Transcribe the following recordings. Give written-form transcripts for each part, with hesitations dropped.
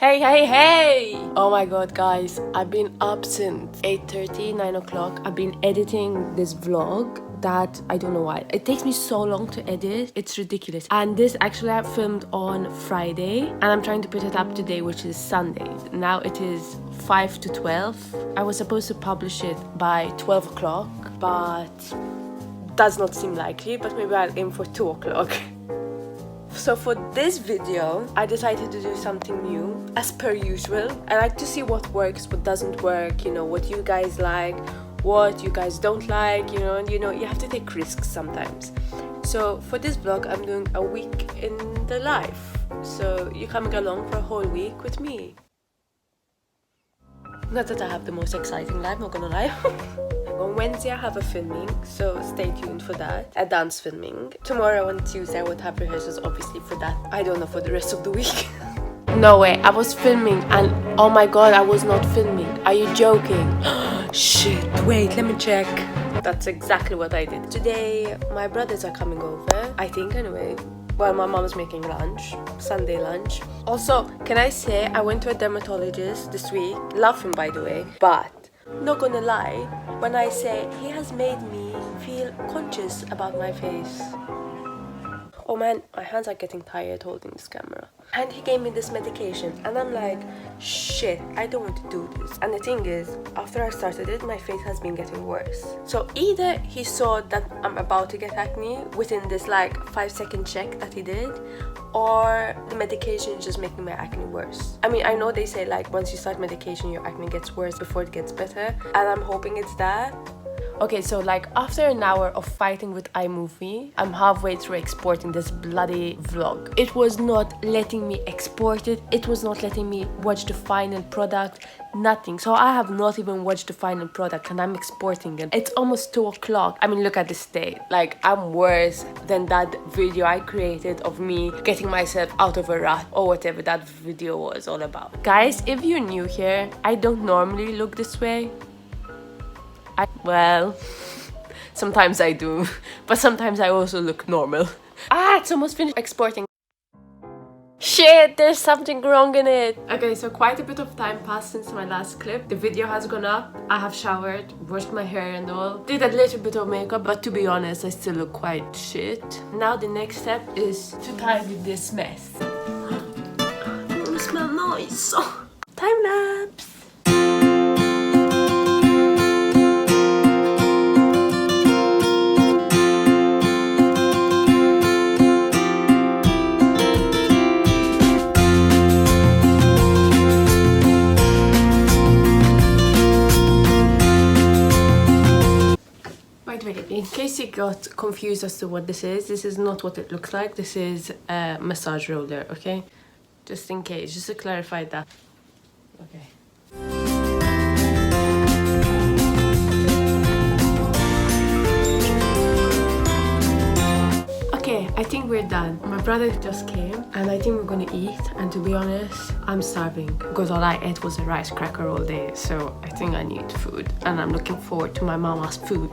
Hey, hey, hey! Oh my god, guys, I've been up since 8:30, 9 o'clock. I've been editing this vlog that I don't know why. It takes me so long to edit. It's ridiculous. And this actually I filmed on Friday and I'm trying to put it up today, which is Sunday. Now it is 5 to 12. I was supposed to publish it by 12 o'clock, but does not seem likely, but maybe I'll aim for 2 o'clock. So for this video, I decided to do something new, as per usual. I like to see what works, what doesn't work, what you guys like, what you guys don't like, and you have to take risks sometimes. So for this vlog, I'm doing a week in the life. So you're coming along for a whole week with me. Not that I have the most exciting life, not gonna lie. On Wednesday I have a filming, so stay tuned for that. A dance filming. Tomorrow and Tuesday I would have rehearsals, obviously, for that. I don't know, for the rest of the week. No way, I was filming and oh my god, I was not filming. Are you joking? Shit, wait, let me check. That's exactly what I did. Today my brothers are coming over, I think anyway. Well, my mom's making lunch, Sunday lunch. Also, can I say I went to a dermatologist this week. Love him, by the way, but not gonna lie, when I say he has made me feel conscious about my face. Oh man, my hands are getting tired holding this camera. And he gave me this medication and I'm like, shit, I don't want to do this. And the thing is, after I started it, my face has been getting worse. So either he saw that I'm about to get acne within this 5-second check that he did, or the medication is just making my acne worse. I mean, I know they say once you start medication, your acne gets worse before it gets better, and I'm hoping it's that. Okay, so after an hour of fighting with iMovie, I'm halfway through exporting this bloody vlog. It was not letting me export it. It was not letting me watch the final product. Nothing. So I have not even watched the final product and I'm exporting it. It's almost 2 o'clock. I mean, look at the state. I'm worse than that video I created of me getting myself out of a rut or whatever that video was all about. Guys, if you're new here, I don't normally look this way. Well, sometimes I do, but sometimes I also look normal. It's almost finished exporting. Shit, there's something wrong in it. Okay, so quite a bit of time passed since my last clip. The video has gone up. I have showered, washed my hair and all. Did a little bit of makeup, but to be honest, I still look quite shit. Now the next step is to tidy this mess. It smells nice. Time lapse. In case you got confused as to what this is not what it looks like. This is a massage roller, okay? Just in case, just to clarify that. Okay. Okay, I think we're done. My brother just came and I think we're gonna eat, and to be honest, I'm starving because all I ate was a rice cracker all day, so I think I need food and I'm looking forward to my mama's food.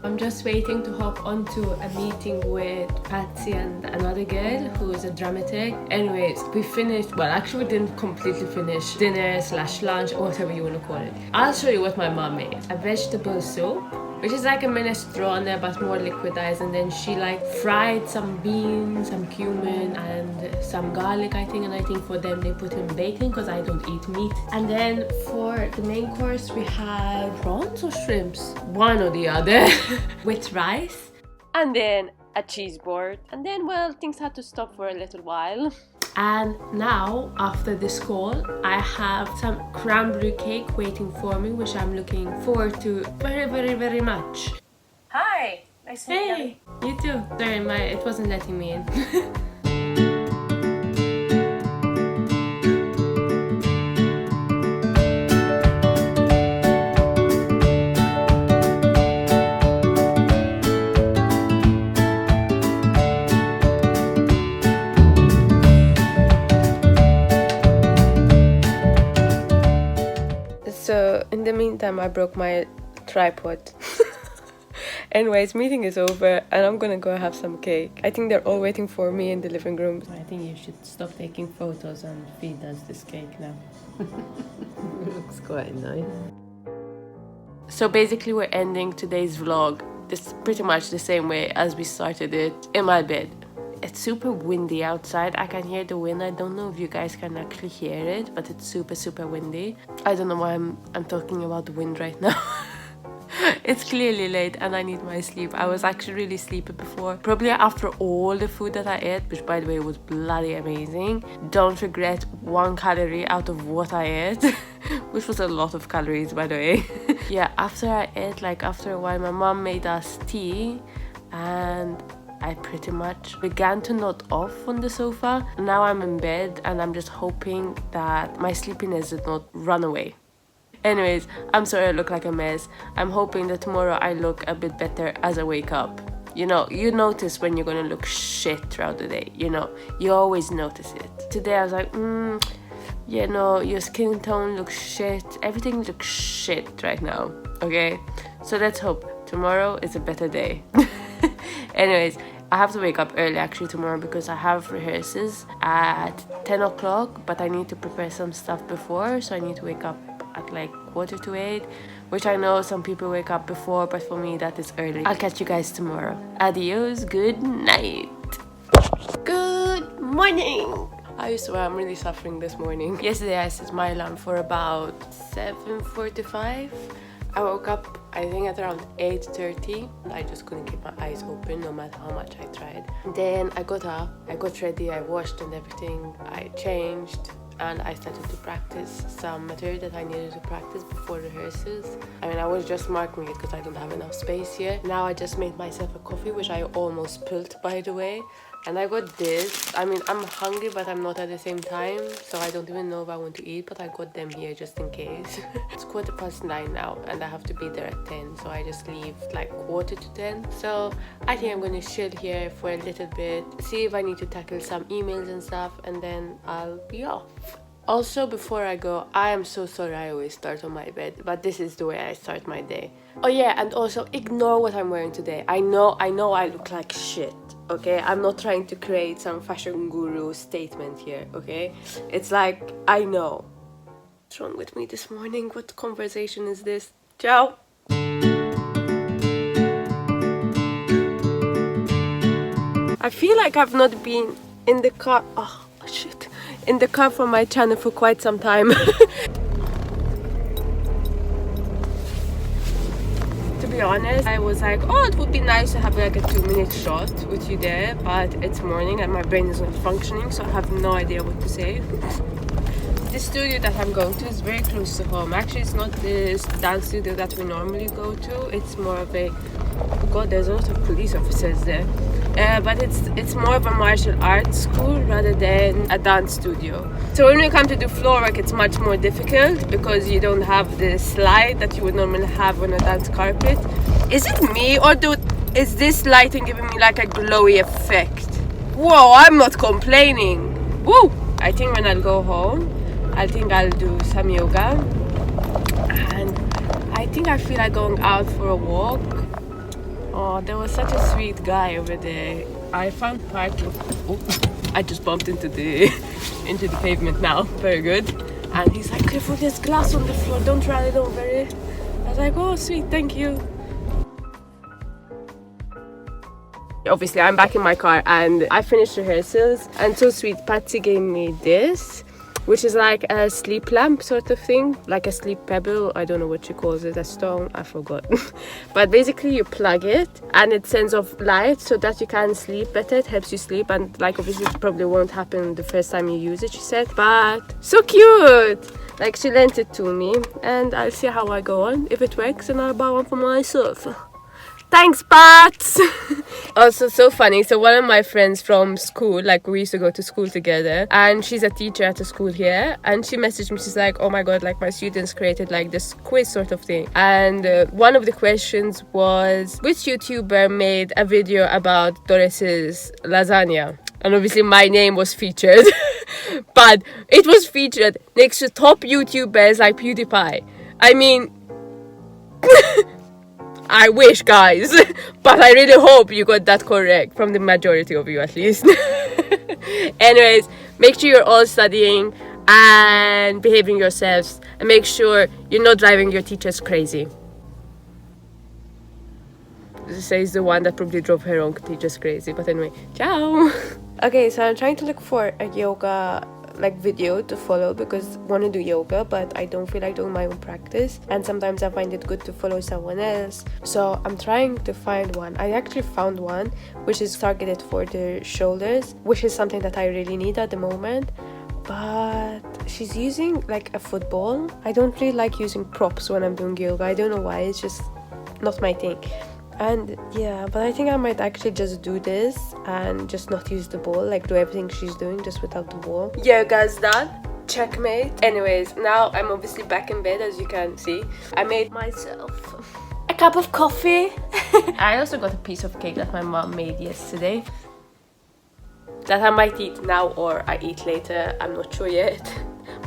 I'm just waiting to hop onto a meeting with Patsy and another girl who is a dramatic. Anyways, we finished, well actually we didn't completely finish dinner / lunch or whatever you want to call it. I'll show you what my mom made. A vegetable soup, which is like a minestrone but more liquidized, and then she fried some beans, some cumin and some garlic I think, and I think for them they put in bacon because I don't eat meat. And then for the main course we had prawns or shrimps, one or the other, with rice, and then a cheese board, and then well, things had to stop for a little while. And now, after this call, I have some cranberry cake waiting for me, which I'm looking forward to very, very, very much. Hi! Nice to meet you. Hey! You too. Sorry, it wasn't letting me in. So in the meantime I broke my tripod Anyways, meeting is over and I'm gonna go have some cake. I think they're all waiting for me in the living room. I think you should stop taking photos and feed us this cake now. It looks quite nice. So basically we're ending today's vlog this pretty much the same way as we started it, in my bed. It's super windy outside. I can hear the wind. I don't know if you guys can actually hear it, but it's super windy. I don't know why I'm talking about the wind right now. It's clearly late and I need my sleep. I was actually really sleepy before, probably after all the food that I ate, which by the way was bloody amazing. Don't regret 1 calorie out of what I ate, which was a lot of calories by the way. Yeah, after I ate, like after a while, my mom made us tea and I pretty much began to nod off on the sofa. Now I'm in bed and I'm just hoping that my sleepiness did not run away. Anyways, I'm sorry I look like a mess. I'm hoping that tomorrow I look a bit better as I wake up. You know, you notice when you're gonna look shit throughout the day, you know, you always notice it. Today I was like, you know, your skin tone looks shit. Everything looks shit right now, okay? So let's hope tomorrow is a better day. Anyways, I have to wake up early actually tomorrow because I have rehearsals at 10 o'clock, but I need to prepare some stuff before, so I need to wake up at like 7:45, which I know some people wake up before, but for me that is early. I'll catch you guys tomorrow. Adios, good night. Good morning. I swear I'm really suffering this morning. Yesterday I set my alarm for about 7:45. I woke up I think at around 8:30. I just couldn't keep my eyes open no matter how much I tried. Then I got up, I got ready, I washed and everything, I changed, and I started to practice some material that I needed to practice before rehearsals. I mean, I was just marking it because I don't have enough space here. Now I just made myself a coffee, which I almost spilled by the way. And I got this. I mean, I'm hungry, but I'm not at the same time, so I don't even know if I want to eat, but I got them here just in case. It's 9:15 now, and I have to be there at 10, so I just leave like 9:45. So I think I'm gonna chill here for a little bit, see if I need to tackle some emails and stuff, and then I'll be off. Also, before I go, I am so sorry I always start on my bed, but this is the way I start my day. Oh yeah, and also ignore what I'm wearing today. I know I look like shit, okay? I'm not trying to create some fashion guru statement here, okay? It's like, I know. What's wrong with me this morning? What conversation is this? Ciao! I feel like I've not been in the car. Oh, shit. In the car for my channel for quite some time. To be honest, I was like, oh, it would be nice to have like a 2-minute shot with you there, but it's morning and my brain is not functioning, so I have no idea what to say. The studio that I'm going to is very close to home. Actually, it's not the dance studio that we normally go to. It's more of a, oh god, there's a lot of police officers there. But it's more of a martial arts school rather than a dance studio. So when you come to do floor work, it's much more difficult because you don't have the slide that you would normally have on a dance carpet. Is it me or is this lighting giving me like a glowy effect? Whoa, I'm not complaining. Woo! I think when I'll go home, I think I'll do some yoga, and I think I feel like going out for a walk. Oh, there was such a sweet guy over there. I found parking. Oh, I just bumped into the pavement now. Very good. And he's like, careful, there's glass on the floor. Don't run it over it. I was like, oh, sweet, thank you. Obviously, I'm back in my car and I finished rehearsals. And so sweet, Patsy gave me this, which is like a sleep lamp sort of thing, like a sleep pebble. I don't know what she calls it, a stone, I forgot. But basically you plug it and it sends off light so that you can sleep better. It helps you sleep, and like obviously it probably won't happen the first time you use it, she said, but so cute. Like she lent it to me and I'll see how I go on. If it works, then I'll buy one for myself. Thanks, Pat! Also, so funny. So one of my friends from school, like we used to go to school together, and she's a teacher at a school here, and she messaged me. She's like, oh my god, like my students created like this quiz sort of thing, and one of the questions was, which YouTuber made a video about Doris's lasagna? And obviously my name was featured. But it was featured next to top YouTubers like PewDiePie. I mean, I wish, guys. But I really hope you got that correct, from the majority of you at least. Anyways, make sure you're all studying and behaving yourselves, and make sure you're not driving your teachers crazy. This says the one that probably drove her own teachers crazy. But anyway, ciao. Okay, so I'm trying to look for a yoga video to follow, because I want to do yoga but I don't feel like doing my own practice, and sometimes I find it good to follow someone else. So I'm trying to find one. I actually found one which is targeted for the shoulders, which is something that I really need at the moment. But she's using like a football. I don't really like using props when I'm doing yoga. I don't know why, it's just not my thing. And yeah, but I think I might actually just do this and just not use the ball, like do everything she's doing just without the ball. Yeah, guys, done. Checkmate. Anyways, now I'm obviously back in bed, as you can see. I made myself a cup of coffee. I also got a piece of cake that my mom made yesterday that I might eat now or I eat later. I'm not sure yet.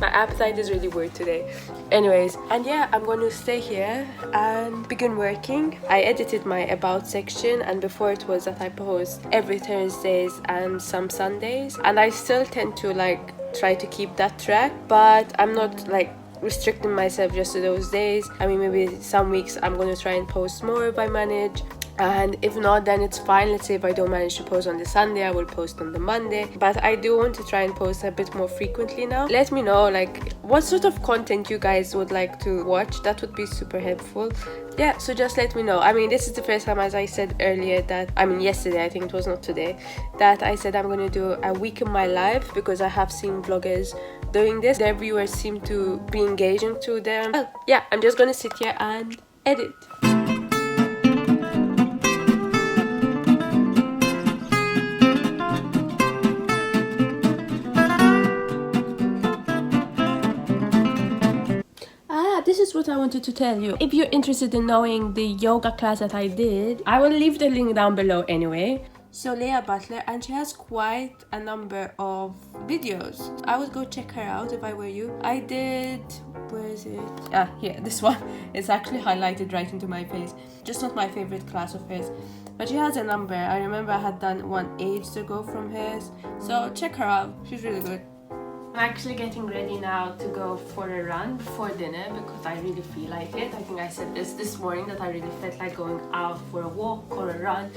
My appetite is really weird today. Anyways, and yeah, I'm going to stay here and begin working. I edited my about section, and before it was that I post every Thursdays and some Sundays, and I still tend to like try to keep that track, but I'm not like restricting myself just to those days. I mean, maybe some weeks I'm going to try and post more if I manage, and if not, then it's fine. Let's say if I don't manage to post on the Sunday, I will post on the Monday. But I do want to try and post a bit more frequently now. Let me know like what sort of content you guys would like to watch. That would be super helpful. Yeah, so just let me know. I mean, this is the first time, as I said earlier, that yesterday, I think it was, not today, that I said I'm gonna do a week in my life, because I have seen vloggers doing this. Their viewers seem to be engaging to them. Well, yeah, I'm just gonna sit here and edit. This is what I wanted to tell you. If you're interested in knowing the yoga class that I did, I will leave the link down below anyway. So Leah Butler, and she has quite a number of videos. I would go check her out if I were you. I did, where is it? Ah, here, this one. It's actually highlighted right into my face. Just not my favorite class of hers. But she has a number. I remember I had done one ages ago from hers. So check her out. She's really good. I'm actually getting ready now to go for a run before dinner, because I really feel like it. I think I said this morning that I really felt like going out for a walk or a run.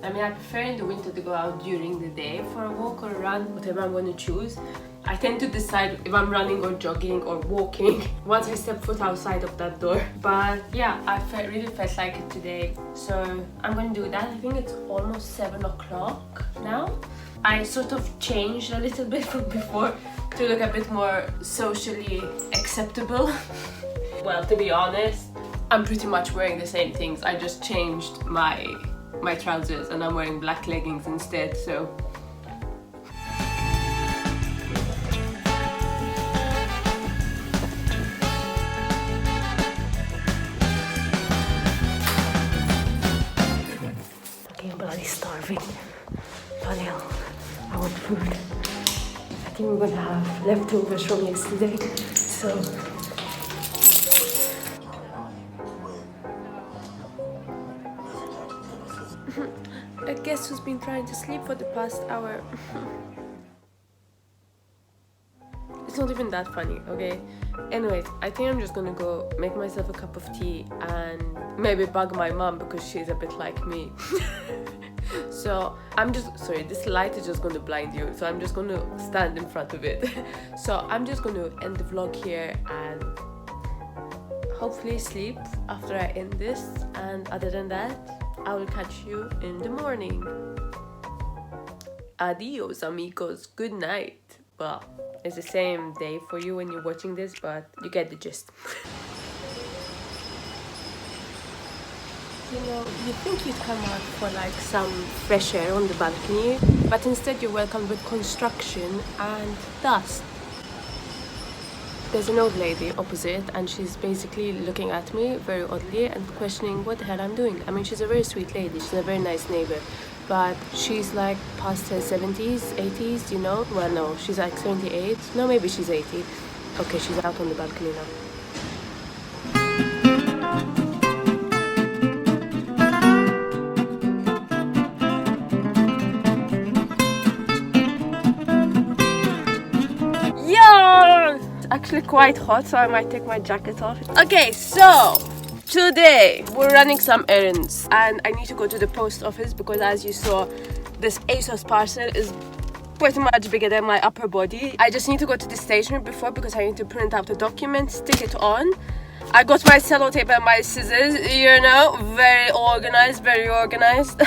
I mean, I prefer in the winter to go out during the day for a walk or a run, whatever I'm going to choose. I tend to decide if I'm running or jogging or walking once I step foot outside of that door. But yeah, I really felt like it today. So I'm going to do that. I think it's almost 7 o'clock now. I sort of changed a little bit from before to look a bit more socially acceptable. Well, to be honest, I'm pretty much wearing the same things. I just changed my trousers and I'm wearing black leggings instead, so. Okay, I'm bloody starving. Bloody hell, I want food. I think we're gonna have leftovers from yesterday, so. I guess who's been trying to sleep for the past hour. It's not even that funny, okay? Anyways, I think I'm just gonna go make myself a cup of tea and maybe bug my mom, because she's a bit like me. So sorry, this light is just going to blind you, so I'm just going to stand in front of it. So I'm just going to end the vlog here and hopefully sleep after I end this, and other than that, I will catch you in the morning. Adios, amigos. Good night. Well, it's the same day for you when you're watching this, but you get the gist. You know, you think you'd come out for like some fresh air on the balcony, but instead you're welcomed with construction and dust. There's an old lady opposite, and she's basically looking at me very oddly and questioning what the hell I'm doing. I mean, she's a very sweet lady, she's a very nice neighbor, but she's like past her 70s, 80s, you know? Well, no, she's like 78. No, maybe she's 80. Okay, she's out on the balcony now. actually quite hot, so I might take my jacket off. Okay, so today we're running some errands and I need to go to the post office because, as you saw, this ASOS parcel is pretty much bigger than my upper body. I just need to go to the station before because I need to print out the document, stick it on. I got my sellotape and my scissors, you know, very organized, very organized.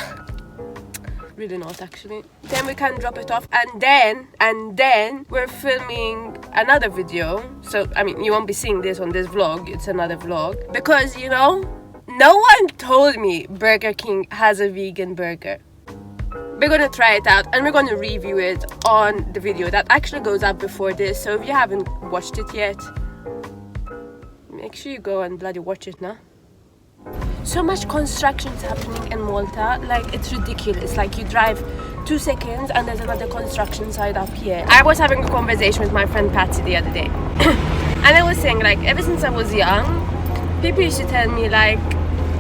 Really not, actually. Then we can drop it off, and then we're filming another video. So I mean, you won't be seeing this on this vlog, it's another vlog, because, you know, no one told me Burger King has a vegan burger. We're gonna try it out and we're gonna review it on the video that actually goes up before this. So if you haven't watched it yet, make sure you go and bloody watch it now. So much construction is happening in Malta, like it's ridiculous. Like you drive 2 seconds and there's another construction site up here. I was having a conversation with my friend Patsy the other day and I was saying, like, ever since I was young, people used to tell me like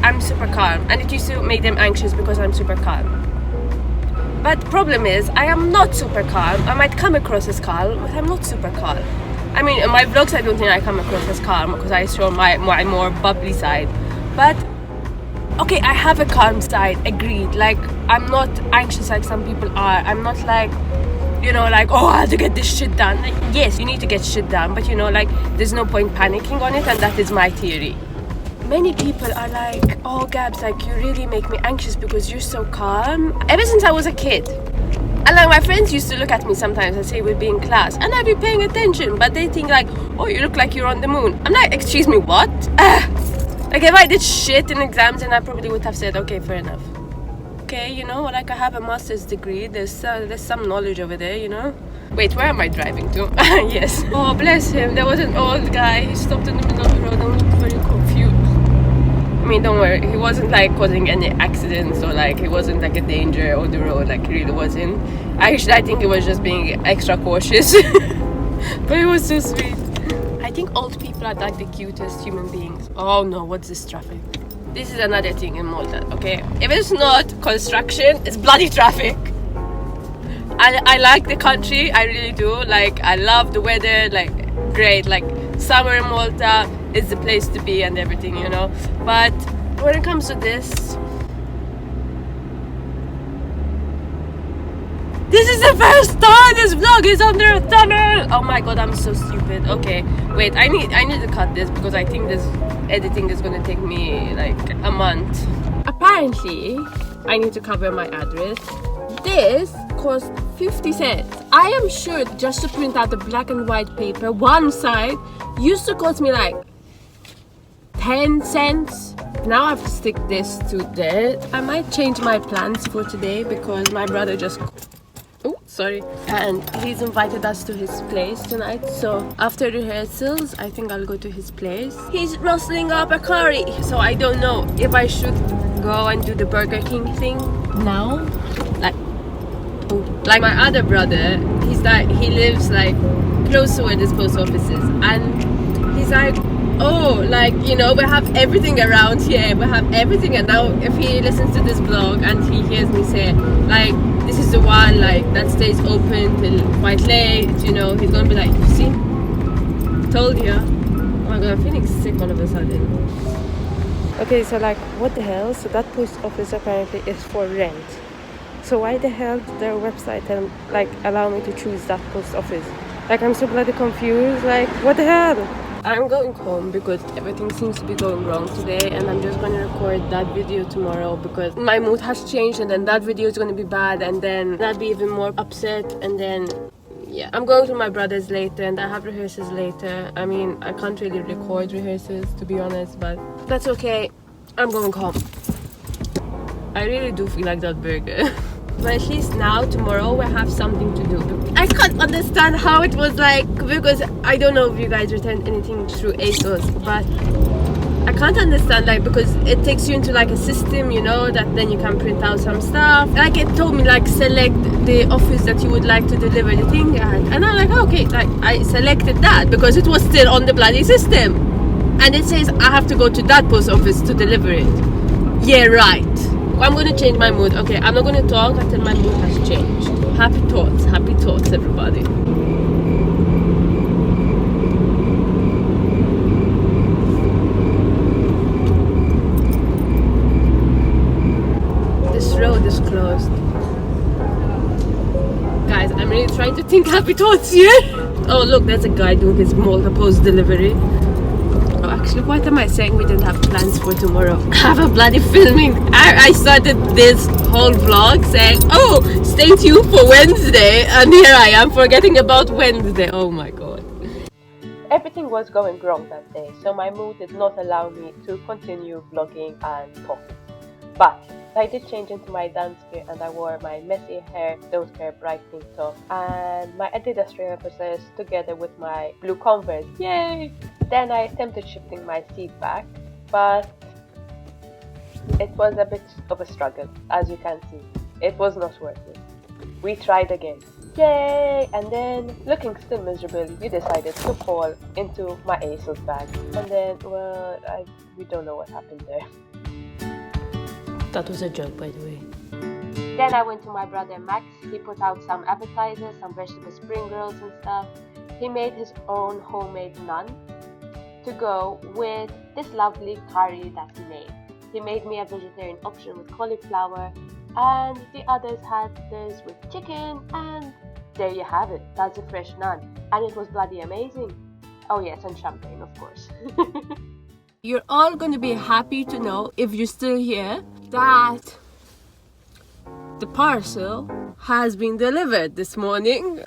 I'm super calm, and it used to make them anxious because I'm super calm. But the problem is I am not super calm. I might come across as calm, but I'm not super calm. I mean, in my vlogs I don't think I come across as calm because I show my more bubbly side. But okay, I have a calm side, agreed. Like, I'm not anxious like some people are. I'm not like, you know, like, oh, I have to get this shit done. Like, yes, you need to get shit done, but you know, like, there's no point panicking on it, and that is my theory. Many people are like, oh, Gabs, like, you really make me anxious because you're so calm. Ever since I was a kid. And like, my friends used to look at me sometimes and say we'd be in class and I'd be paying attention, but they think like, oh, you look like you're on the moon. I'm like, excuse me, what? Like, if I did shit in exams, then I probably would have said, okay, fair enough. Okay, you know, like, I have a master's degree, there's some knowledge over there, you know. Wait, where am I driving to? Yes. Oh, bless him, there was an old guy, he stopped in the middle of the road and looked very confused. I mean, don't worry, he wasn't like causing any accidents or like he wasn't like a danger on the road, like he really wasn't. Actually, I think he was just being extra cautious. But he was so sweet. I think old people are like the cutest human beings. Oh no, what's this traffic? This is another thing in Malta, okay? If it's not construction, it's bloody traffic. I like the country, I really do. Like, I love the weather, like, great. Like, summer in Malta is the place to be and everything, you know. But when it comes to this is the first time this vlog is under a tunnel. Oh my god, I'm so stupid. Okay, wait, I need to cut this because I think this editing is gonna take me like a month. Apparently, I need to cover my address. This cost 50 cents. I am sure just to print out the black and white paper, one side used to cost me like 10 cents. Now I have to stick this to there. I might change my plans for today because my brother just... Oh, sorry. And he's invited us to his place tonight. So after rehearsals, I think I'll go to his place. He's rustling up a curry. So I don't know if I should go and do the Burger King thing now. Like my other brother, he lives like close to where this post office is. And he's like, oh, like, you know, we have everything around here. We have everything. And now if he listens to this vlog and he hears me say, like, this is the one, like, that stays open till quite late, you know, he's gonna be like, you see? Told you. Oh my god, I'm feeling sick all of a sudden. Okay, so like, what the hell? So that post office apparently is for rent. So why the hell did their website and like allow me to choose that post office? Like, I'm so bloody confused. Like, what the hell? I'm going home because everything seems to be going wrong today, and I'm just going to record that video tomorrow because my mood has changed, and then that video is going to be bad, and then I'll be even more upset, and then yeah. I'm going to my brother's later and I have rehearsals later. I mean, I can't really record rehearsals to be honest, but that's okay. I'm going home. I really do feel like that burger. But at least now, tomorrow, we have something to do. I can't understand how it was like, because I don't know if you guys returned anything through ASOS, but I can't understand, like, because it takes you into like a system, you know, that then you can print out some stuff. Like, it told me like select the office that you would like to deliver the thing at, and I'm like, okay, like I selected that because it was still on the bloody system, and it says I have to go to that post office to deliver it. Yeah, right. I'm going to change my mood. Okay, I'm not going to talk until my mood has changed. Happy thoughts, everybody. just closed. Guys, I'm really trying to think happy thoughts here. Oh look, there's a guy doing his Malta Post delivery. Oh, actually, what am I saying? We didn't have plans for tomorrow. Have a bloody filming. I started this whole vlog saying, oh, stay tuned for Wednesday, and here I am forgetting about Wednesday. Oh my god. Everything was going wrong that day, so my mood did not allow me to continue vlogging and talking. But I did change into my dance gear and I wore my messy hair, don't care bright pink top and my Adidas trainers together with my blue Converse. Yay! Then I attempted shifting my seat back, but it was a bit of a struggle, as you can see. It was not worth it. We tried again. Yay! And then, looking still miserable, you decided to fall into my ASOS bag. And then, well, we don't know what happened there. That was a joke, by the way. Then I went to my brother Max. He put out some appetizers, some vegetable spring rolls and stuff. He made his own homemade naan to go with this lovely curry that he made. He made me a vegetarian option with cauliflower, and the others had this with chicken, and there you have it. That's a fresh naan, and it was bloody amazing. Oh yes, and champagne, of course. You're all going to be happy to know, if you're still here, that the parcel has been delivered this morning.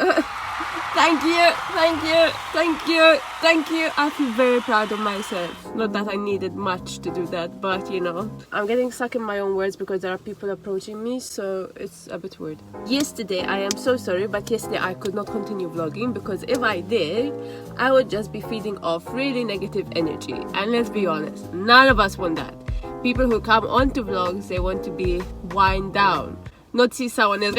Thank you, thank you, thank you, thank you. I feel very proud of myself. Not that I needed much to do that, but you know, I'm getting stuck in my own words because there are people approaching me, so it's a bit weird. Yesterday, I am so sorry, but yesterday I could not continue vlogging because if I did, I would just be feeding off really negative energy. And let's be honest, none of us want that. People who come onto vlogs, they want to be wind down, not see someone else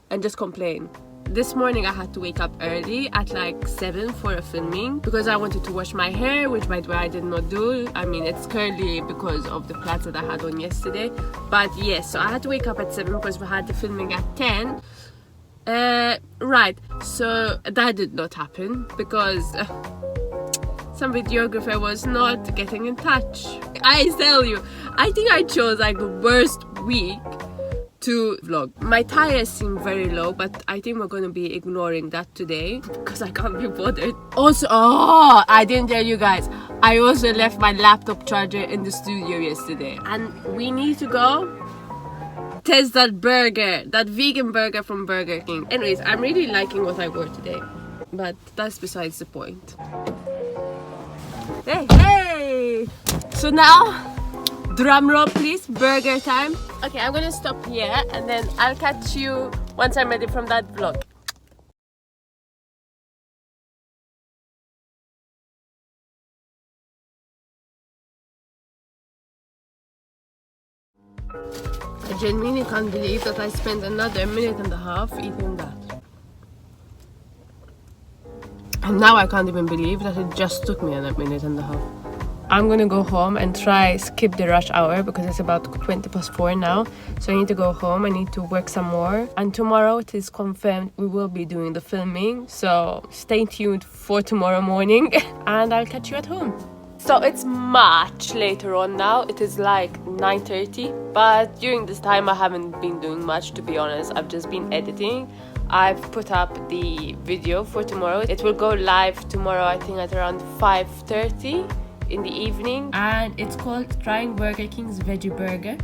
and just complain. This morning I had to wake up early at like 7 for a filming because I wanted to wash my hair, which by the way I did not do. I mean, it's curly because of the plaits that I had on yesterday. But yes, so I had to wake up at 7 because we had the filming at 10. Right, so that did not happen because some videographer was not getting in touch. I tell you, I think I chose like the worst week to vlog. My tires seem very low, but I think we're going to be ignoring that today because I can't be bothered. Also, oh, I didn't tell you guys, I also left my laptop charger in the studio yesterday, and we need to go test that burger, that vegan burger from Burger King. Anyways, I'm really liking what I wore today, but that's besides the point. Hey! So now, drum roll please, burger time. Okay, I'm gonna stop here and then I'll catch you once I'm ready from that vlog. I genuinely can't believe that I spent another minute and a half eating that. And now I can't even believe that it just took me a minute and a half. I'm gonna go home and try skip the rush hour because it's about 4:20 now. So I need to go home, I need to work some more. And tomorrow it is confirmed we will be doing the filming. So stay tuned for tomorrow morning and I'll catch you at home. So it's much later on now, it is like 9:30. But during this time I haven't been doing much, to be honest. I've just been editing. I've put up the video for tomorrow. It will go live tomorrow, I think at around 5:30 in the evening, and it's called Trying Burger King's Veggie Burger,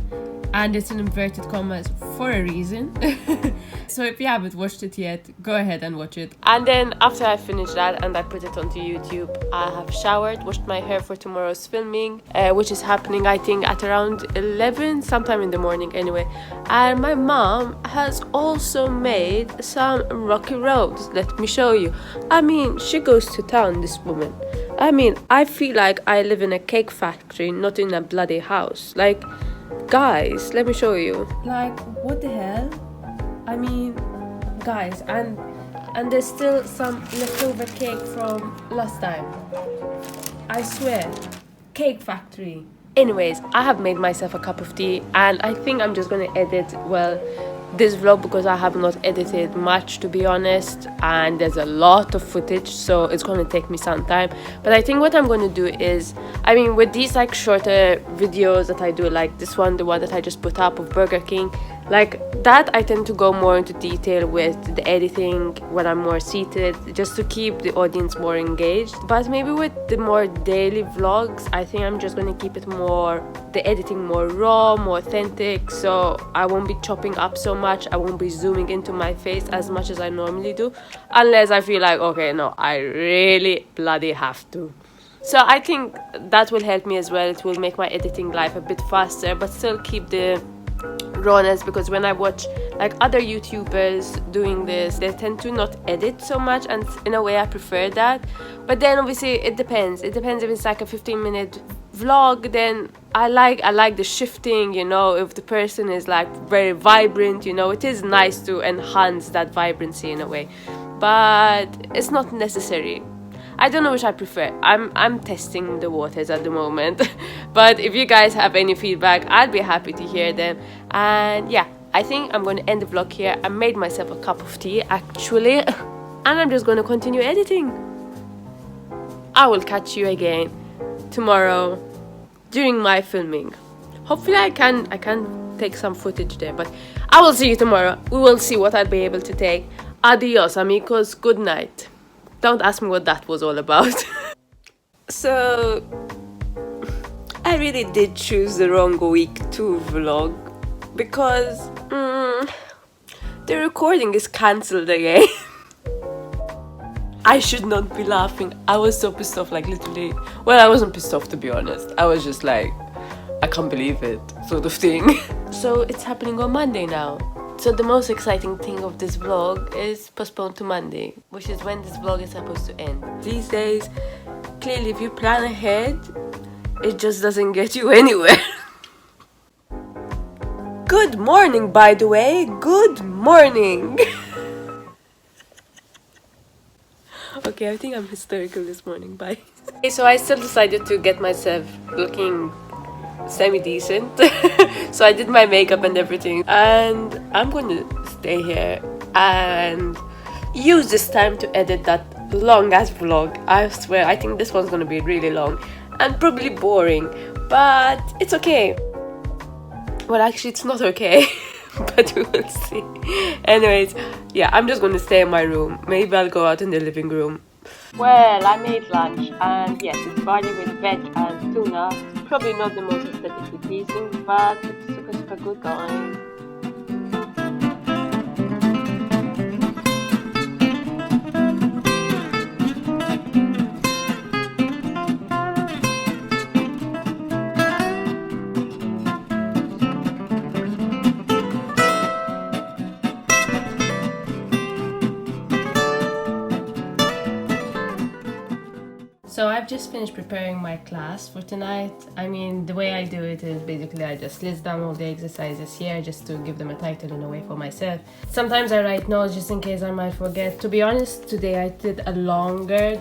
and it's in inverted commas for a reason. So if you haven't watched it yet, go ahead and watch it. And then after I finish that and I put it onto YouTube, I have showered, washed my hair for tomorrow's filming, which is happening I think at around 11, sometime in the morning anyway. And my mom has also made some rocky roads. Let me show you. I mean, she goes to town, this woman. I mean, I feel like I live in a cake factory, not in a bloody house. Like, guys, let me show you. Like, what the hell? I mean, guys, and there's still some leftover cake from last time. I swear, cake factory. Anyways, I have made myself a cup of tea and I think I'm just gonna edit, well, this vlog because I have not edited much, to be honest, and there's a lot of footage, so it's going to take me some time. But I think what I'm going to do is, I mean, with these like shorter videos that I do, like this one, the one that I just put up of Burger King, like that, I tend to go more into detail with the editing when I'm more seated, just to keep the audience more engaged. But maybe with the more daily vlogs, I think I'm just going to keep it more, the editing more raw, more authentic, so I won't be chopping up so much. I won't be zooming into my face as much as I normally do, unless I feel like, okay, no, I really bloody have to. So I think that will help me as well. It will make my editing life a bit faster, but still keep the rawness, because when I watch like other YouTubers doing this, they tend to not edit so much, and in a way I prefer that. But then obviously it depends if it's like a 15-minute vlog, then I like the shifting, you know, if the person is like very vibrant, you know, it is nice to enhance that vibrancy in a way, but it's not necessary. I don't know which I prefer. I'm testing the waters at the moment. But if you guys have any feedback, I'd be happy to hear them. And yeah, I think I'm going to end the vlog here. I made myself a cup of tea actually, and I'm just going to continue editing. I will catch you again tomorrow during my filming. Hopefully I can take some footage there, but I will see you tomorrow. We will see what I'll be able to take. Adios amigos, good night. Don't ask me what that was all about. So, I really did choose the wrong week to vlog, because the recording is cancelled again. I should not be laughing. I was so pissed off, like literally. Well, I wasn't pissed off, to be honest. I was just like, I can't believe it, sort of thing. So it's happening on Monday now. So the most exciting thing of this vlog is postponed to Monday, which is when this vlog is supposed to end. These days, clearly if you plan ahead, it just doesn't get you anywhere. Good morning, by the way. Good morning. Okay, I think I'm hysterical this morning. Bye. Okay, so I still decided to get myself looking semi-decent. So I did my makeup and everything, and I'm going to stay here and use this time to edit that long ass vlog. I swear, I think this one's going to be really long and probably boring, but it's okay. Well, actually it's not okay. But we will see. Anyways, yeah, I'm just going to stay in my room. Maybe I'll go out in the living room. Well, I made lunch, and yes, it's barley with veg and tuna. Probably not the most aesthetically pleasing, but it's super good going. So I've just finished preparing my class for tonight. I mean, the way I do it is basically I just list down all the exercises here just to give them a title in a way for myself. Sometimes I write notes just in case I might forget. To be honest, today I did a longer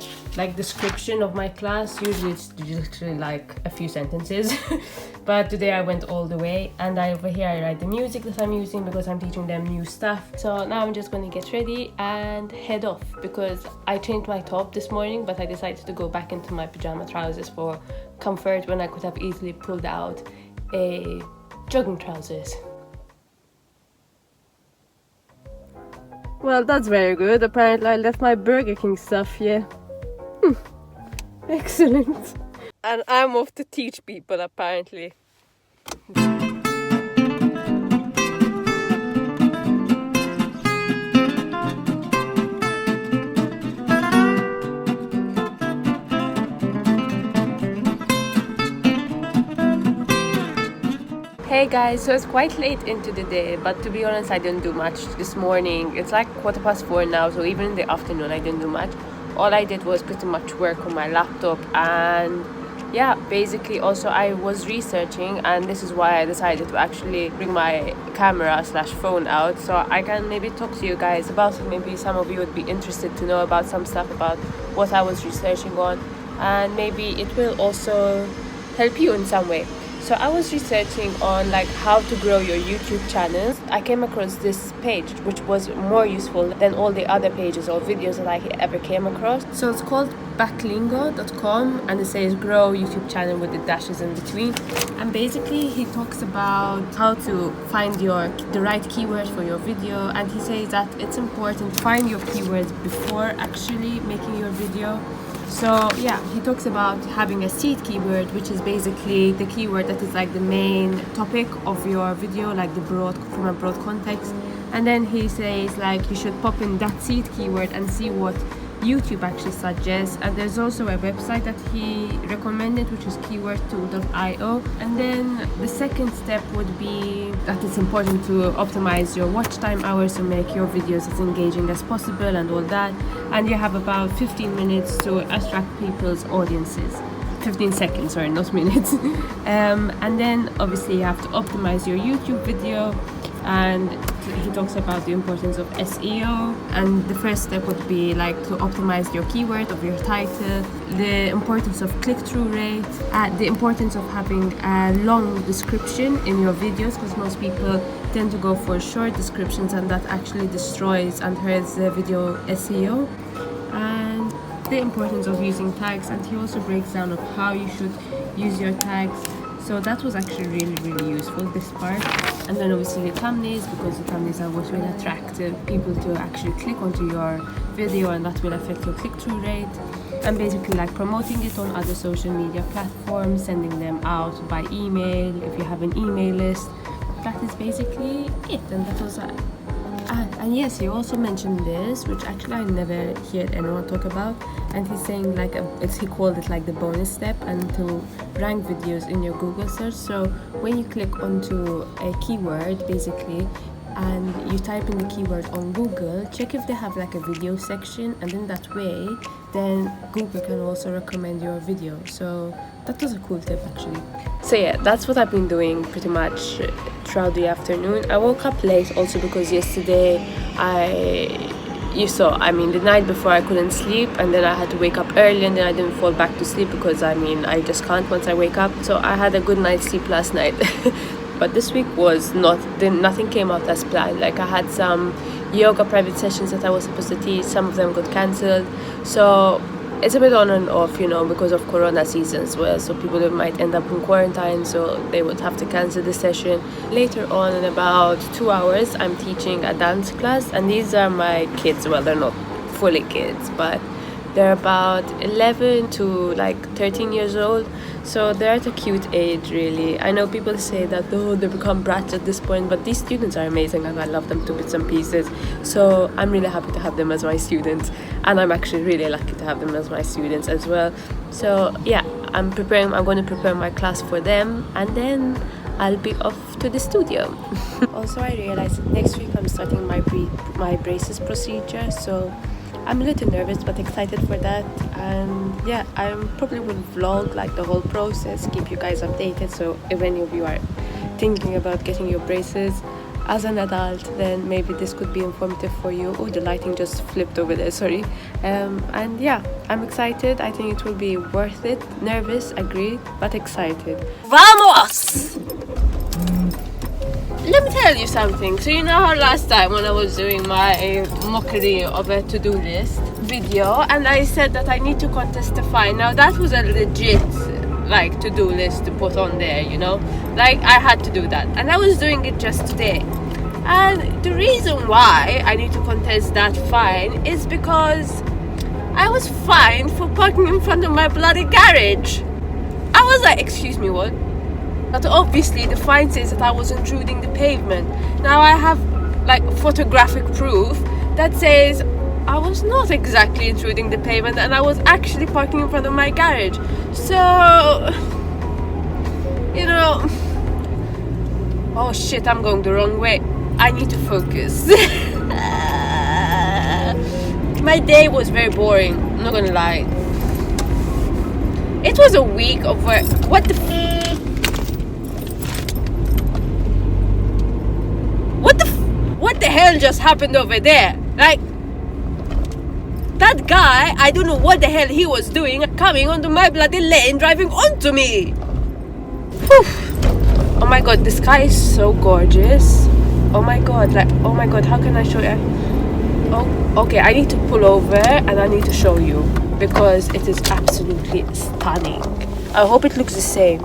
description of my class. Usually it's literally like a few sentences. But today I went all the way, and over here I write the music that I'm using because I'm teaching them new stuff. So now I'm just going to get ready and head off, because I changed my top this morning, but I decided to go back into my pajama trousers for comfort when I could have easily pulled out a jogging trousers. Well, that's very good. Apparently I left my Burger King stuff here. Excellent. And I'm off to teach people, apparently. Hey guys, so it's quite late into the day, but to be honest I didn't do much this morning. It's like 4:15 now, so even in the afternoon I didn't do much. All I did was pretty much work on my laptop, and yeah, basically also I was researching, and this is why I decided to actually bring my camera / phone out so I can maybe talk to you guys about it. Maybe some of you would be interested to know about some stuff about what I was researching on, and maybe it will also help you in some way. So I was researching on like how to grow your YouTube channel. I came across this page which was more useful than all the other pages or videos that I ever came across. So it's called backlingo.com and it says grow YouTube channel with the dashes in between. And basically he talks about how to find the right keywords for your video, and he says that it's important to find your keywords before actually making your video. So yeah, he talks about having a seed keyword, which is basically the keyword that is like the main topic of your video, like from a broad context. And then he says like you should pop in that seed keyword and see what YouTube actually suggests. And there's also a website that he recommended, which is keywordtool.io. And then the second step would be that it's important to optimize your watch time hours to make your videos as engaging as possible and all that. And you have about 15 minutes to attract people's audiences. 15 seconds, sorry, not minutes. And then obviously you have to optimize your YouTube video, and he talks about the importance of SEO. And the first step would be like to optimize your keyword of your title, the importance of click-through rate, the importance of having a long description in your videos, because most people tend to go for short descriptions and that actually destroys and hurts the video SEO. And the importance of using tags, and he also breaks down of how you should use your tags. So that was actually really useful, this part. And then obviously the thumbnails, because the thumbnails are what will attract people to actually click onto your video, and that will affect your click-through rate. And basically like promoting it on other social media platforms, sending them out by email if you have an email list. That is basically it, and that was and yes, he also mentioned this, which actually I never heard anyone talk about, and he's saying like he called it like the bonus step, and to rank videos in your Google search. So when you click onto a keyword basically and you type in the keyword on Google, check if they have like a video section, and in that way then Google can also recommend your video. So that was a cool tip actually. So yeah, that's what I've been doing pretty much throughout the afternoon. I woke up late also because yesterday the night before I couldn't sleep, and then I had to wake up early, and then I didn't fall back to sleep because I just can't once I wake up. So I had a good night's sleep last night. But this week was nothing came out as planned. Like I had some yoga private sessions that I was supposed to teach, some of them got cancelled. So it's a bit on and off, because of Corona season as well. So people might end up in quarantine, so they would have to cancel the session. Later on, in about 2 hours, I'm teaching a dance class, and these are my kids. Well, they're not fully kids, but they're about 11 to like 13 years old. So they're at a cute age, really. I know people say that, they become brats at this point, but these students are amazing and I love them to bits and pieces. So I'm really happy to have them as my students, and I'm actually really lucky to have them as my students as well. So yeah, I'm going to prepare my class for them, and then I'll be off to the studio. Also, I realized next week I'm starting my braces procedure, so I'm a little nervous but excited for that. And yeah, I probably will vlog like the whole process, keep you guys updated. So if any of you are thinking about getting your braces as an adult, then maybe this could be informative for you. Oh, the lighting just flipped over there, sorry. And yeah, I'm excited. I think it will be worth it. Nervous, agreed, but excited. Vamos! Let me tell you something. So you know how last time when I was doing my mockery of a to-do list video, and I said that I need to contest the fine. Now that was a legit like to-do list to put on there, like I had to do that, and I was doing it just today. And the reason why I need to contest that fine is because I was fined for parking in front of my bloody garage. I was like, excuse me, what? But obviously the fine says that I was intruding the pavement. Now I have like photographic proof that says I was not exactly intruding the pavement and I was actually parking in front of my garage. So, oh shit, I'm going the wrong way. I need to focus. My day was very boring, I'm not gonna lie. It was a week of work. What the hell just happened over there? Like, that guy, I don't know what the hell he was doing, coming onto my bloody lane, driving onto me. Whew. Oh my god, the sky is so gorgeous. Oh my god, like, oh my god, how can I show you? Oh, okay, I need to pull over and I need to show you because it is absolutely stunning. I hope it looks the same.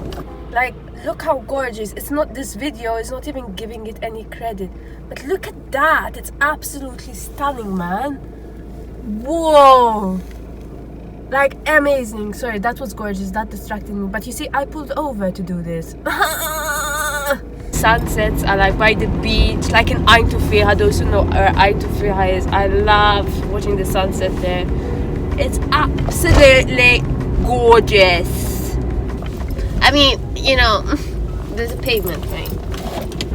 Like, look how gorgeous. It's not, this video is not even giving it any credit. But look at that. It's absolutely stunning, man. Whoa. Like, amazing. Sorry, that was gorgeous. That distracted me. But you see, I pulled over to do this. Sunsets are like by the beach, like in Eindhoven. Those who know where Eindhoven is, I love watching the sunset there. It's absolutely gorgeous. I mean, you know, there's a pavement, right?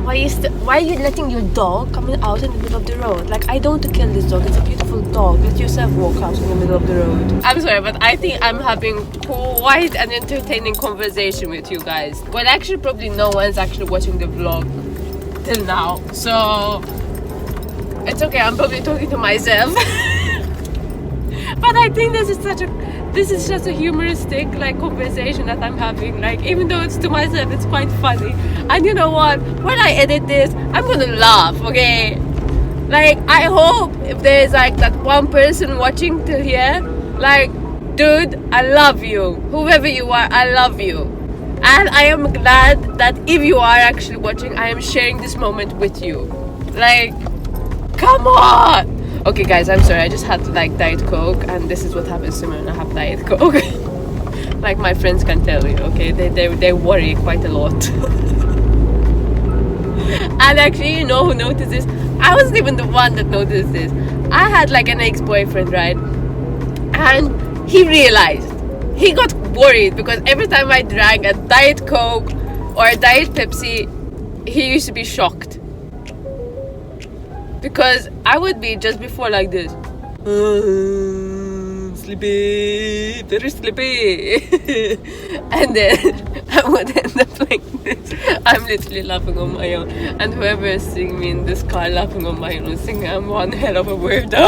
Why are you letting your dog come out in the middle of the road? Like, I don't want to kill this dog. It's a beautiful dog. Let yourself walk out in the middle of the road. I'm sorry, but I think I'm having quite an entertaining conversation with you guys. Well, actually, probably no one's actually watching the vlog till now. So, it's okay. I'm probably talking to myself. But I think this is just a humoristic like conversation that I'm having. Like, even though it's to myself, it's quite funny. And you know what? When I edit this, I'm gonna laugh, okay? Like, I hope if there's like that one person watching till here, like, dude, I love you. Whoever you are, I love you. And I am glad that if you are actually watching, I am sharing this moment with you. Like, come on! Okay guys, I'm sorry, I just had like Diet Coke, and this is what happens to me when I have Diet Coke. Like, my friends can tell you, okay? They worry quite a lot. And actually, you know who noticed this? I wasn't even the one that noticed this. I had like an ex-boyfriend, right? And he realized, he got worried because every time I drank a Diet Coke or a Diet Pepsi, he used to be shocked. Because I would be just before like this. Sleepy, very sleepy. And then I would end up like this. I'm literally laughing on my own. And whoever is seeing me in this car laughing on my own, thinking I'm one hell of a weirdo.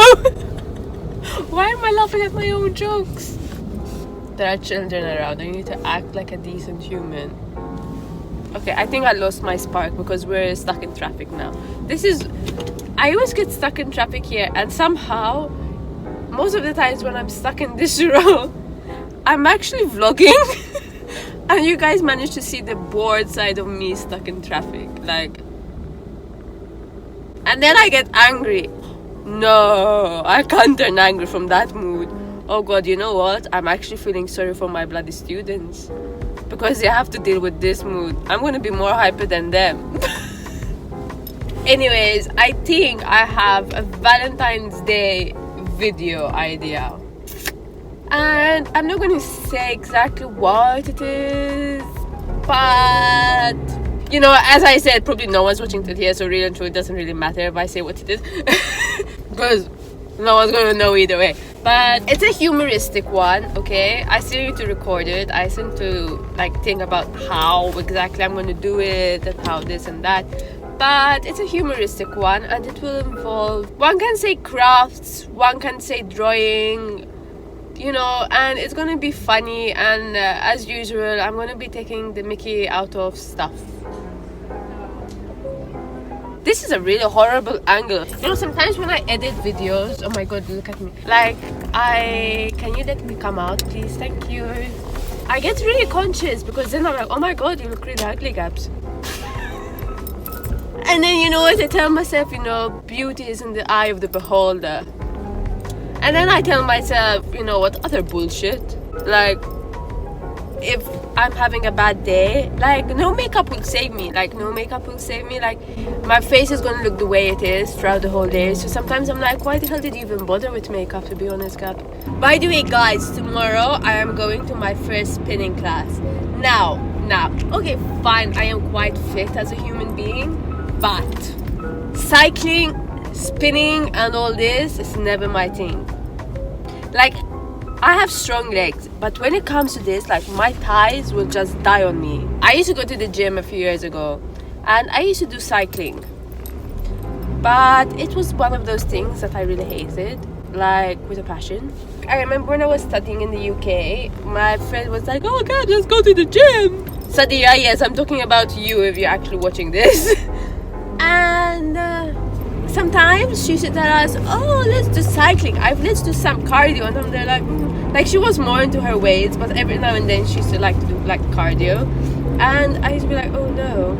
Why am I laughing at my own jokes? There are children around. I need to act like a decent human. Okay, I think I lost my spark because we're stuck in traffic now. I always get stuck in traffic here, and somehow, most of the times when I'm stuck in this road, I'm actually vlogging. And you guys manage to see the bored side of me stuck in traffic. Like, and then I get angry. No, I can't turn angry from that mood. Oh god, you know what? I'm actually feeling sorry for my bloody students. Because they have to deal with this mood. I'm gonna be more hyper than them. Anyways, I think I have a Valentine's Day video idea. And I'm not gonna say exactly what it is. But, you know, as I said, probably no one's watching it here. So really and truly, it doesn't really matter if I say what it is. Because no one's gonna know either way. But it's a humoristic one, okay? I still need to record it. I still need to like think about how exactly I'm gonna do it and how this and that. But it's a humoristic one, and it will involve, one can say crafts, one can say drawing, you know, and it's gonna be funny. And as usual, I'm gonna be taking the mickey out of stuff. This is a really horrible angle. You know, sometimes when I edit videos, oh my god, look at me. Like, can you let me come out, please? Thank you. I get really conscious because then I'm like, oh my god, you look really ugly, Gabs. And then, you know what, I tell myself, you know, beauty is in the eye of the beholder. And then I tell myself, you know what, other bullshit. Like, if I'm having a bad day, like, no makeup will save me. Like, no makeup will save me. Like, my face is gonna look the way it is throughout the whole day. So sometimes I'm like, why the hell did you even bother with makeup, to be honest, Gab? By the way, guys, tomorrow I am going to my first spinning class. Now, okay, fine, I am quite fit as a human being, but cycling, spinning and all this is never my thing. Like, I have strong legs, but when it comes to this, like, my thighs will just die on me. I used to go to the gym a few years ago, and I used to do cycling, but it was one of those things that I really hated, like, with a passion. I remember when I was studying in the UK, my friend was like, oh god, let's go to the gym. Sadia, yes, I'm talking about you if you're actually watching this. And sometimes she should tell us, oh, let's do cycling, let's do some cardio, and I'm there like she was more into her weights, but every now and then she used to like to do like cardio, and I used to be like, oh no.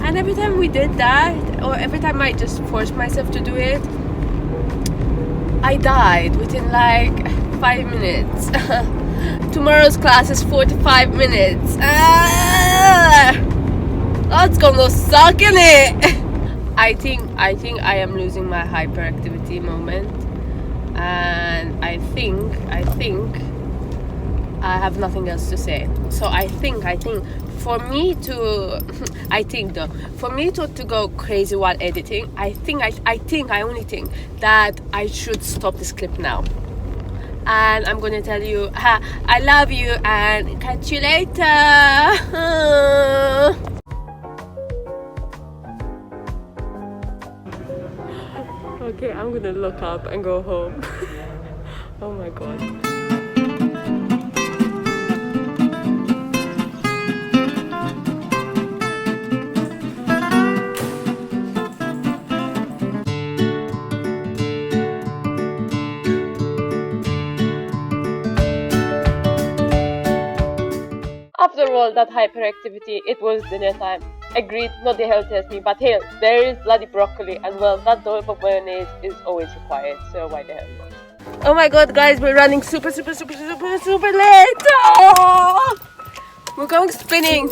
And every time we did that, or every time I just forced myself to do it, I died within like 5 minutes. Tomorrow's class is 45 minutes. That's gonna suck, innit? I think I am losing my hyperactivity moment, and I think I have nothing else to say. So I think for me to for me to go crazy while editing, I only think that I should stop this clip now. And I'm gonna tell you, I love you and catch you later. Okay, I'm gonna look up and go home. Oh my god. After all that hyperactivity, it was dinner time. Agreed, not the health test me, but hell, there is bloody broccoli, and well, that dollop of mayonnaise is always required, so why the hell not? Oh my god, guys, we're running super late! Oh! We're going spinning!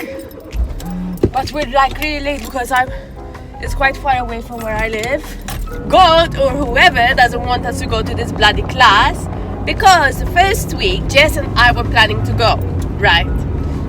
But we're like really late because it's quite far away from where I live. God or whoever doesn't want us to go to this bloody class, because the first week, Jess and I were planning to go, right?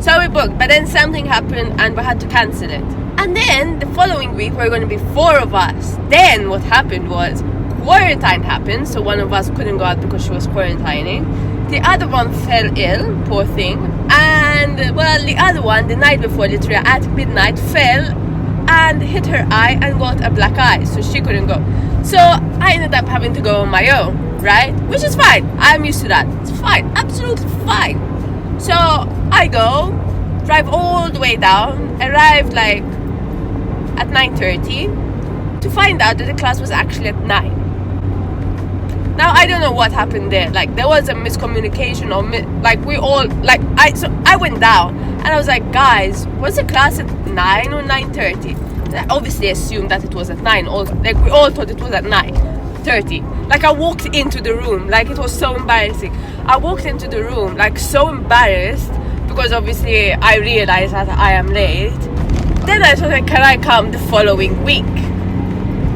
So we booked, but then something happened and we had to cancel it. And then the following week we're going to be 4 of us. Then what happened was quarantine happened, so one of us couldn't go out because she was quarantining. The other one fell ill, poor thing. And well, the other one, the night before, literally at midnight, fell and hit her eye and got a black eye, so she couldn't go. So I ended up having to go on my own, right? Which is fine. I'm used to that. It's fine, absolutely fine. So I go, drive all the way down, arrived like at 9:30 to find out that the class was actually at 9. Now I don't know what happened there. Like there was a miscommunication, or I went down and I was like, guys, was the class at 9 or 9:30? I obviously assumed that it was at 9. Like we all thought it was at 9:30. Like I walked into the room, like it was so embarrassing. I walked into the room like so embarrassed because obviously I realized that I am late. Then I was like, can I come the following week?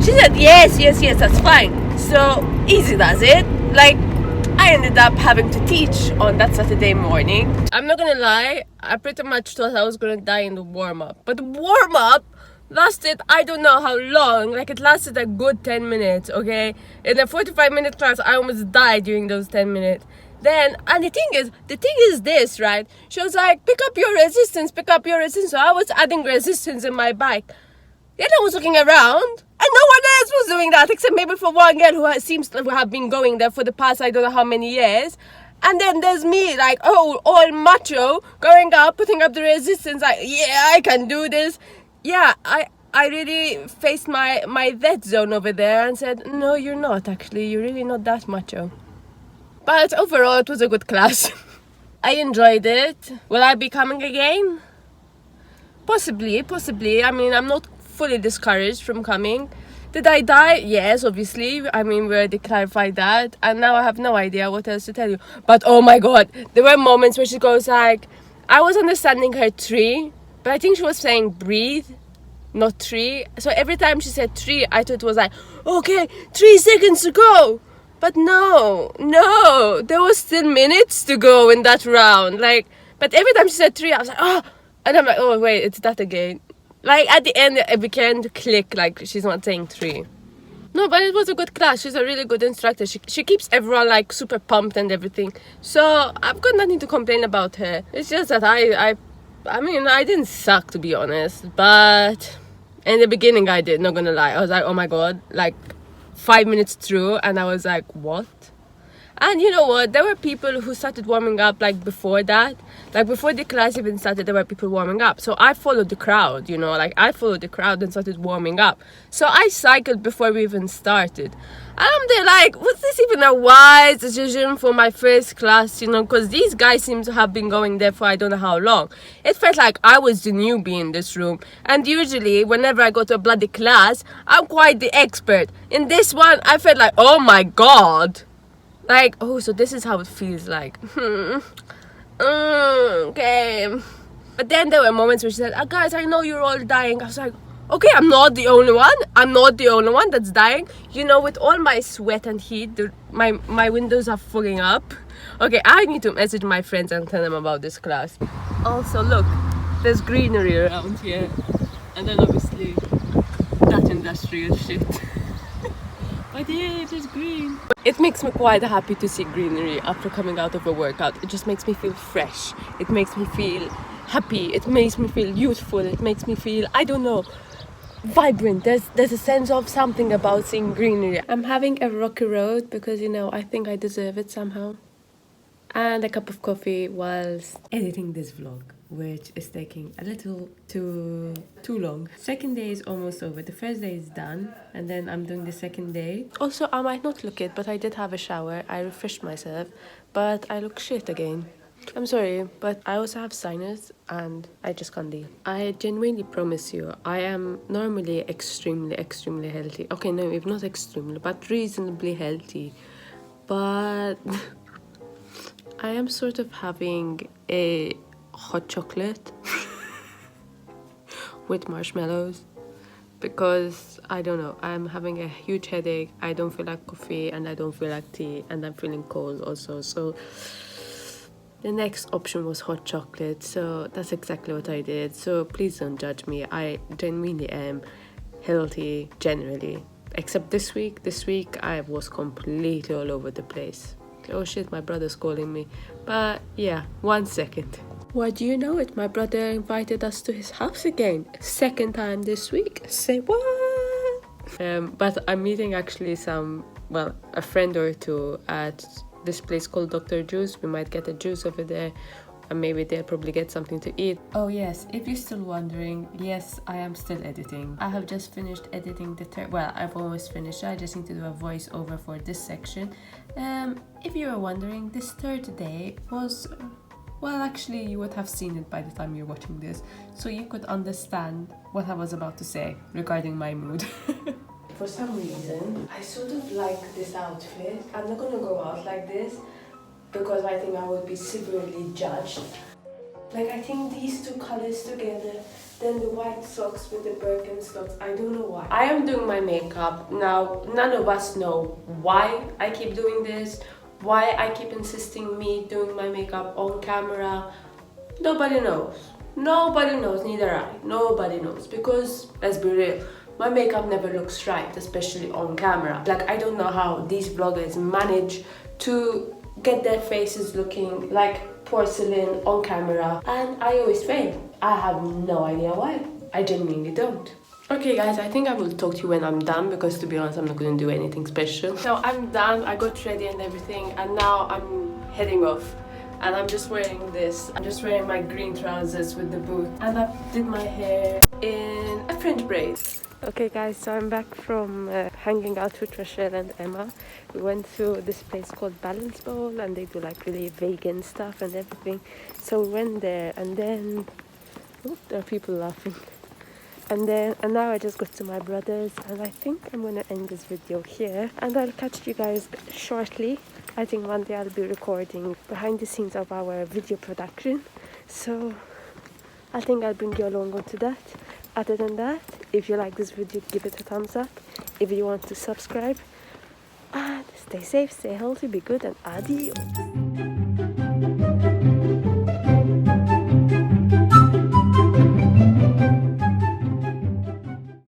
She said yes, that's fine. So easy does it. Like I ended up having to teach on that Saturday morning. I'm not gonna lie, I pretty much thought I was gonna die in the warm-up. But the warm-up lasted, I don't know how long, like it lasted a good 10 minutes, okay? In a 45-minute class, I almost died during those 10 minutes. Then, and the thing is this, right? She was like, pick up your resistance. So I was adding resistance in my bike. Then I was looking around, and no one else was doing that, except maybe for one girl who seems to have been going there for the past, I don't know how many years. And then there's me, like, oh, all macho, going up, putting up the resistance, like, yeah, I can do this. Yeah, I really faced my death zone over there and said, no, you're not, actually. You're really not that macho. But overall, it was a good class. I enjoyed it. Will I be coming again? Possibly. I mean, I'm not fully discouraged from coming. Did I die? Yes, obviously. I mean, we already clarified that. And now I have no idea what else to tell you. But oh my god, there were moments where she goes like, I was understanding her 3, but I think she was saying breathe, not 3. So every time she said 3, I thought it was like, okay, 3 seconds to go. But no, there was still minutes to go in that round. Like, but every time she said 3, I was like, oh, and I'm like, oh wait, it's that again. Like at the end, it began to click. Like she's not saying 3. No, but it was a good class. She's a really good instructor. She keeps everyone like super pumped and everything. So I've got nothing to complain about her. It's just that I mean, I didn't suck, to be honest. But in the beginning, I did. Not gonna lie, I was like, oh my god, like 5 minutes through, and I was like, what? And you know what? There were people who started warming up like before that. Like before the class even started, there were people warming up. So I followed the crowd, you know, like I followed the crowd and started warming up. So I cycled before we even started. And I'm there like, was this even a wise decision for my first class, you know, because these guys seem to have been going there for I don't know how long. It felt like I was the newbie in this room. And usually, whenever I go to a bloody class, I'm quite the expert. In this one, I felt like, oh my God. Like, oh, so this is how it feels like. Okay. But then there were moments where she said, guys, I know you're all dying. I was like, okay, I'm not the only one. I'm not the only one that's dying. You know, with all my sweat and heat, my windows are fogging up. Okay, I need to message my friends and tell them about this class. Also, look, there's greenery around here. And then obviously, that industrial shit. But yeah, it is green. It makes me quite happy to see greenery after coming out of a workout. It just makes me feel fresh. It makes me feel happy. It makes me feel youthful. It makes me feel, I don't know, vibrant. There's a sense of something about seeing greenery. I'm having a rocky road because, you know, I think I deserve it somehow. And a cup of coffee whilst editing this vlog, which is taking a little too long. Second day is almost over. The first day is done, and then I'm doing the second day. Also, I might not look it, but I did have a shower. I refreshed myself, but I look shit again. I'm sorry, but I also have sinus and I just can't deal. I genuinely promise you, I am normally extremely healthy. Okay, no, if not extremely, but reasonably healthy. But I am sort of having a hot chocolate with marshmallows because I don't know, I'm having a huge headache. I don't feel like coffee and I don't feel like tea, and I'm feeling cold also. So the next option was hot chocolate, so that's exactly what I did. So please don't judge me. I genuinely am healthy generally, except this week. This week I was completely all over the place. Oh shit, my brother's calling me. But yeah, 1 second. Why, do you know it? My brother invited us to his house again. Second time this week. Say what? But I'm meeting actually a friend or two at this place called Dr. Juice. We might get a juice over there. And maybe they'll probably get something to eat. Oh yes, if you're still wondering, yes, I am still editing. I have just finished editing the third, well, I've almost finished. I just need to do a voiceover for this section. If you were wondering, this third day was, well, actually you would have seen it by the time you're watching this, so you could understand what I was about to say regarding my mood. For some reason, I sort of like this outfit. I'm not gonna go out like this because I think I would be severely judged. Like, I think these two colors together, then the white socks with the Birkenstocks, I don't know why. I am doing my makeup. Now, none of us know why I keep doing this, why I keep insisting me doing my makeup on camera. Nobody knows. Nobody knows, neither I. Nobody knows, because, let's be real, my makeup never looks right, especially on camera. Like, I don't know how these vloggers manage to get their faces looking like porcelain on camera, and I always fail. I have no idea why. I genuinely don't. Okay guys, I think I will talk to you when I'm done, because to be honest, I'm not going to do anything special. So I'm done, I got ready and everything, and now I'm heading off. And I'm just wearing this. I'm just wearing my green trousers with the boot, and I did my hair in a French braid. Okay guys, so I'm back from hanging out with Rochelle and Emma. We went to this place called Balance Bowl, and they do like really vegan stuff and everything. So we went there, and then there are people laughing. And now I just got to my brother's, and I think I'm gonna end this video here, and I'll catch you guys shortly. I think one day I'll be recording behind the scenes of our video production, so I think I'll bring you along onto that. Other than that, if you like this video, give it a thumbs up. If you want to subscribe, and stay safe, stay healthy, be good, and adios.